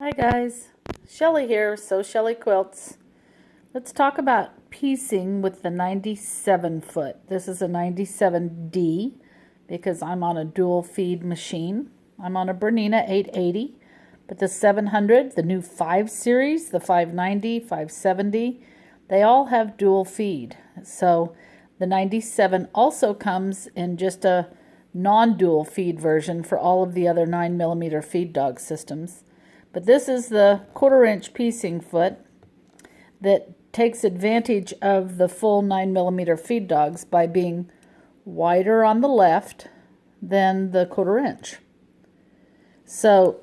Hi guys, Shelly here, So Shelly Quilts. Let's talk about piecing with the 97 foot. This is a 97D because I'm on a dual feed machine. I'm on a Bernina 880, but the 700, the new 5 series, the 590, 570, they all have dual feed. So the 97 also comes in just a non-dual feed version for all of the other 9mm feed dog systems. But this is the 1/4 inch piecing foot that takes advantage of the full 9mm feed dogs by being wider on the left than the 1/4 inch. So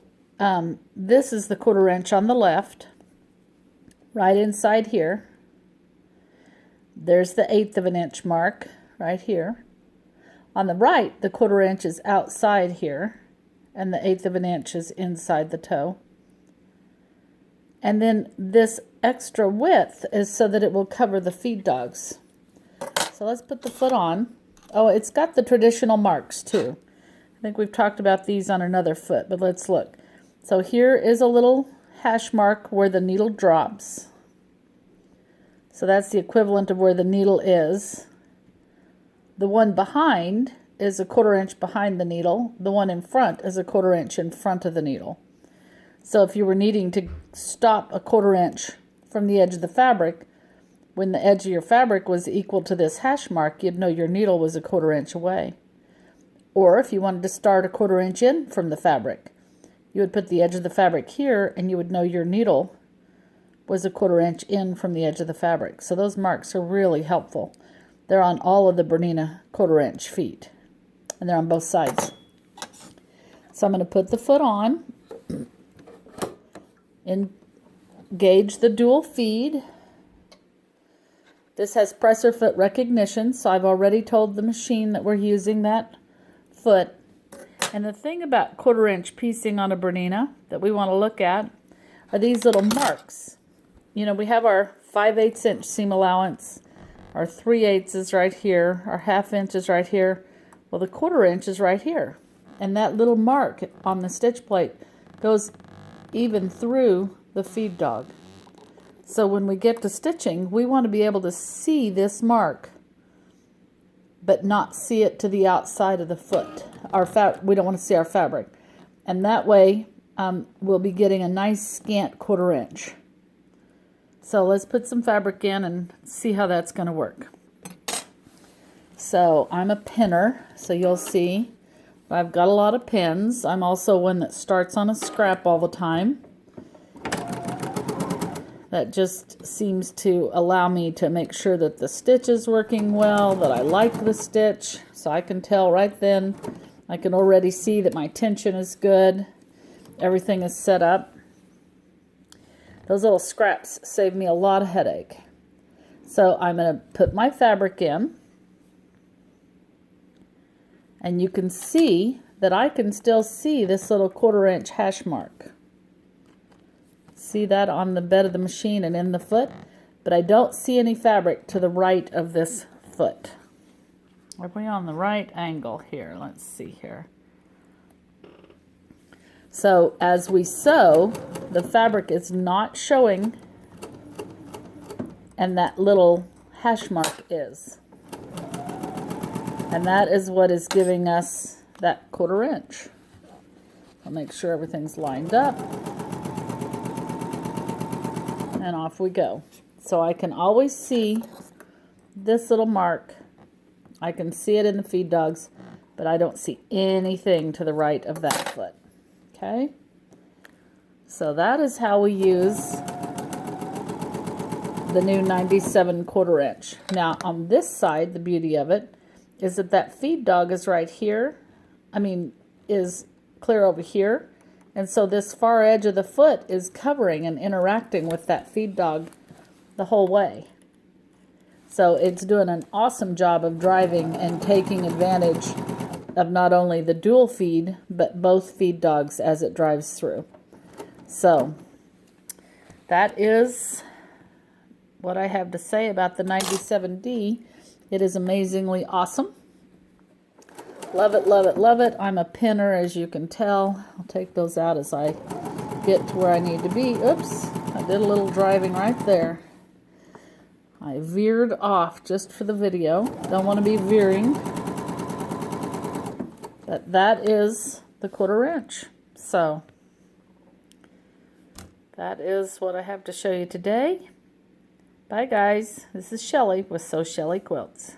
this is the 1/4 inch on the left, right inside here. There's the 1/8 of an inch mark right here. On the right, the 1/4 inch is outside here, and the 1/8 of an inch is inside the toe. And then this extra width is so that it will cover the feed dogs. So let's put the foot on. Oh, it's got the traditional marks too. I think we've talked about these on another foot, but let's look. So here is a little hash mark where the needle drops. So that's the equivalent of where the needle is. The one behind is a 1/4 inch behind the needle. The one in front is a 1/4 inch in front of the needle. So if you were needing to stop a 1/4 inch from the edge of the fabric, when the edge of your fabric was equal to this hash mark, you'd know your needle was a 1/4 inch away. Or if you wanted to start a 1/4 inch in from the fabric, you would put the edge of the fabric here and you would know your needle was a 1/4 inch in from the edge of the fabric. So those marks are really helpful. They're on all of the Bernina 1/4 inch feet, and they're on both sides. So I'm going to put the foot on. Engage the dual feed. This has presser foot recognition, so I've already told the machine that we're using that foot. And the thing about 1/4 inch piecing on a Bernina that we want to look at are these little marks. You know, we have our 5/8 inch seam allowance, our 3/8 is right here, our 1/2 inch is right here. Well, the 1/4 inch is right here. And that little mark on the stitch plate goes even through the feed dog. So when we get to stitching, we want to be able to see this mark, but not see it to the outside of the foot. We don't want to see our fabric. And that way, we'll be getting a nice scant 1/4 inch. So let's put some fabric in and see how that's going to work. So I'm a pinner, so you'll see I've got a lot of pins. I'm also one that starts on a scrap all the time. That just seems to allow me to make sure that the stitch is working well, that I like the stitch. So I can tell right then, I can already see that my tension is good. Everything is set up. Those little scraps save me a lot of headache. So I'm going to put my fabric in. And you can see that I can still see this little 1/4 inch hash mark. See that on the bed of the machine and in the foot? But I don't see any fabric to the right of this foot. Are we on the right angle here? Let's see here. So as we sew, the fabric is not showing, and that little hash mark is. And that is what is giving us that 1/4 inch. I'll make sure everything's lined up. And off we go. So I can always see this little mark. I can see it in the feed dogs, but I don't see anything to the right of that foot. Okay? So that is how we use the new 97 1/4 inch. Now on this side, the beauty of it is that that feed dog is right here. Is clear over here. And so this far edge of the foot is covering and interacting with that feed dog the whole way. So it's doing an awesome job of driving and taking advantage of not only the dual feed, but both feed dogs as it drives through. So that is what I have to say about the 97D. It is amazingly awesome. Love it, love it, love it. I'm a pinner, as you can tell. I'll take those out as I get to where I need to be. Oops, I did a little driving right there. I veered off just for the video. Don't want to be veering. But that is the 1/4 inch. So that is what I have to show you today. Bye guys. This is Shelly with Sew Shelly Quilts.